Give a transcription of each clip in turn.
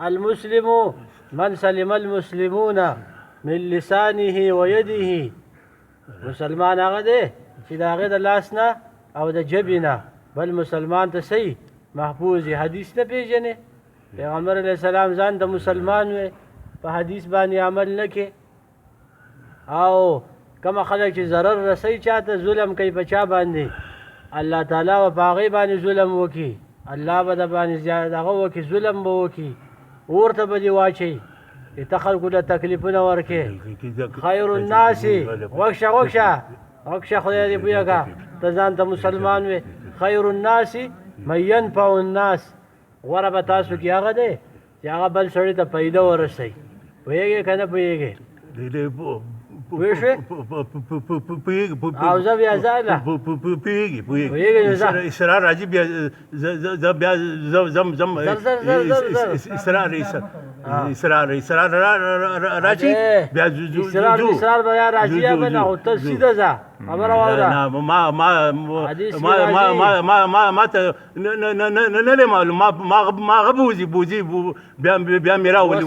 المسلم من سلم المسلمون من لسانه ويده مسلمان هغه دی چې د هغې د لاس نه او د ژبې نه بل مسلمان ته صحیح محفوظ حدیث نه پېژنې پیغمبر علیه السلام ځان د مسلمان وی په حدیث باندې عمل نه کې او کومه خلک چې ضرر رسوي چاته ظلم کوي په چا باندې الله تعالی به په هغې باندې ظلم وکړي الله به د باندې دغه وکړي ظلم به وکړي اور ته به دې واچوي ته خلکو له تکلیفونه ورکې خیر الناس وکشه خدای دې پوهېږه ته ځان ته مسلمان وې خیر الناس من ینفع الناس غوره به تاسو کې هغه دی چې هغه بل سړي ته پیدا ورسوي پوهېږې که نه پوهېږې پوه شوې او زه بیا ځاله پوهېږې نو ځه اسرار راځي بیا زم اسرار راځي بیا اسرار به یا راځي یا به نه خو ته سیده ځه خبره واوره ما ته نه دی معلوم ما هغه بوځي بیا مې راولي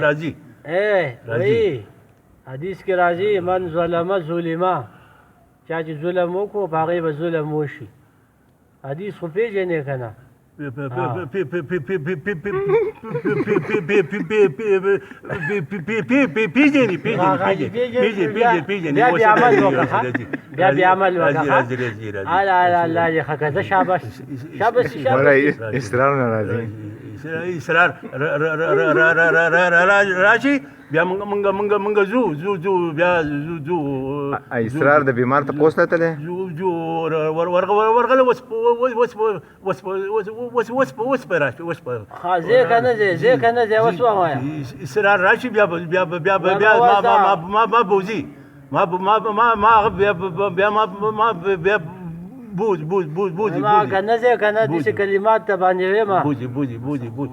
راځي وایي حدیث کې راځي من ظلمه ظلمه چا چې ظلم وکړو په هغې به ظلم وشي حدیث خو پېژنې که نه بیا عمل وکړه بیا عمل وکړه الله دې ښه کړه زه شاباس اسرار نه راځي اسرار راشي بیا مونږ ځو بیا ځو اسرار د بیمار ته پوس نه تللی ورغله وس په راشي وس په ځې که نه ځې اوس ووایه اسرار راشي بیا ما بوځي بیا بوځي که نه ځې که نه داسې کلمات ته باندې ویمه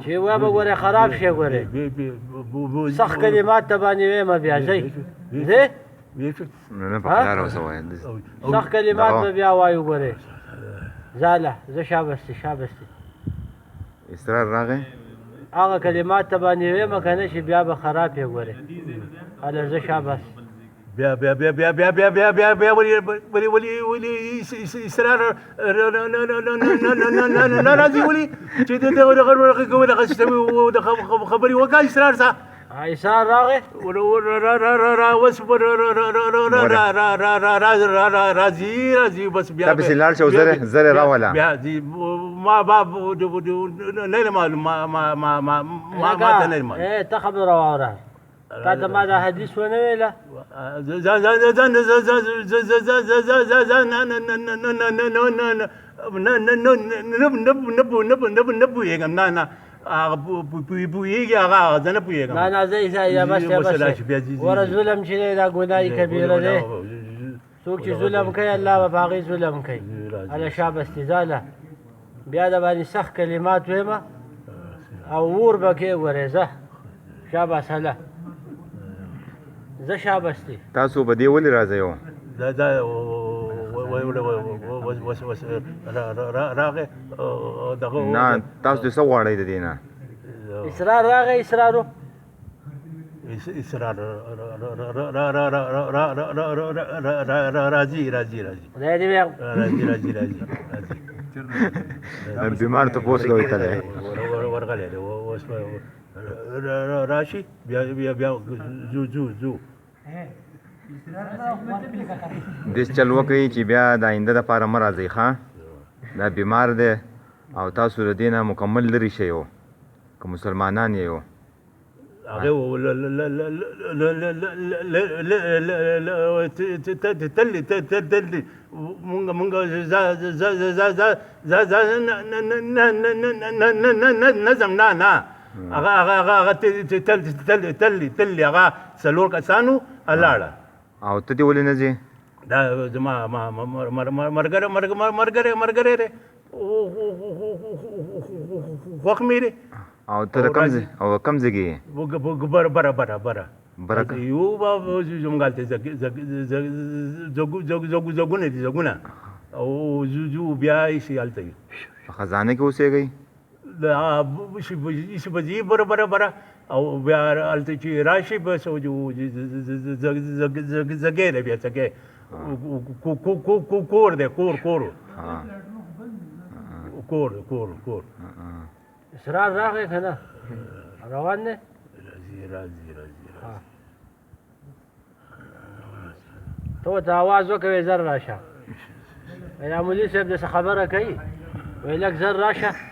چې وایه به ګورې خراب شي ګورې سخت کلمات ته باندې ویمه بیا ځئ سخت کلمات به بیا وایو ګورې ځاله زه شابستی اسرار راغی هغه کلمات ته باندې ویمه که نه چې بیا به خراب یې ګورې هله زه شابس بیا ولي اسرار نه راځي ولي چې دغه خبرې وکړه اسرار سه اسرار راغی راځي بس بیا پسې لاړ شه او زر راوله بیا ما نه معلوم ما ته نه معلوم ته خبره واوره تا ته ما دا حدیث ونه ویله نه پوهېږم نه پوهېږي هغه زه نه پوهېږم نه زه بس وره ظلم چې دی دا ګناه کبیره دی څوک چې ظلم کوي الله به په هغې ظلم کوي هله شابستې ځاله بیا د باندې سخت کلمات ویمه او اور به کې ورې زه شاباس هله زه شابستی تاسو به دې ولې راځئ راغی نه تاسو دې څه غواړئ د دې نه اسرار راغی اسرارو اسرار راځي خدای دې ویغ راځي بیمار ته پوس لوي تللی ورغلی دی اوس راشي بیا ځو دې چل وکړئ چې بیا د آینده دپاره مه راځئ ښه دا بیمار دی او تاسو له دې نه مکمل لرې شئ که مسلمانان یې هغې تللی مونږ نظم نه هغه تللی هغه څلور کسانو لاړه او ته دې ولې نه ځې دا زما مرګری دی خوښ مې دی او ته د کم ځای کې یې بره یو زمګالته زګونه او زو بیا یې هلته په خزانه کې اوسېږئ شي به ځي بره او بیا هلته چې راشي بس زګی دی بیا زګی کور دی کور اسرار راغی که نه روان دی راځي ته ورته اواز وکوې زر راشه یا مولي صاحب داسې خبره کوي وایي لږ زر راشه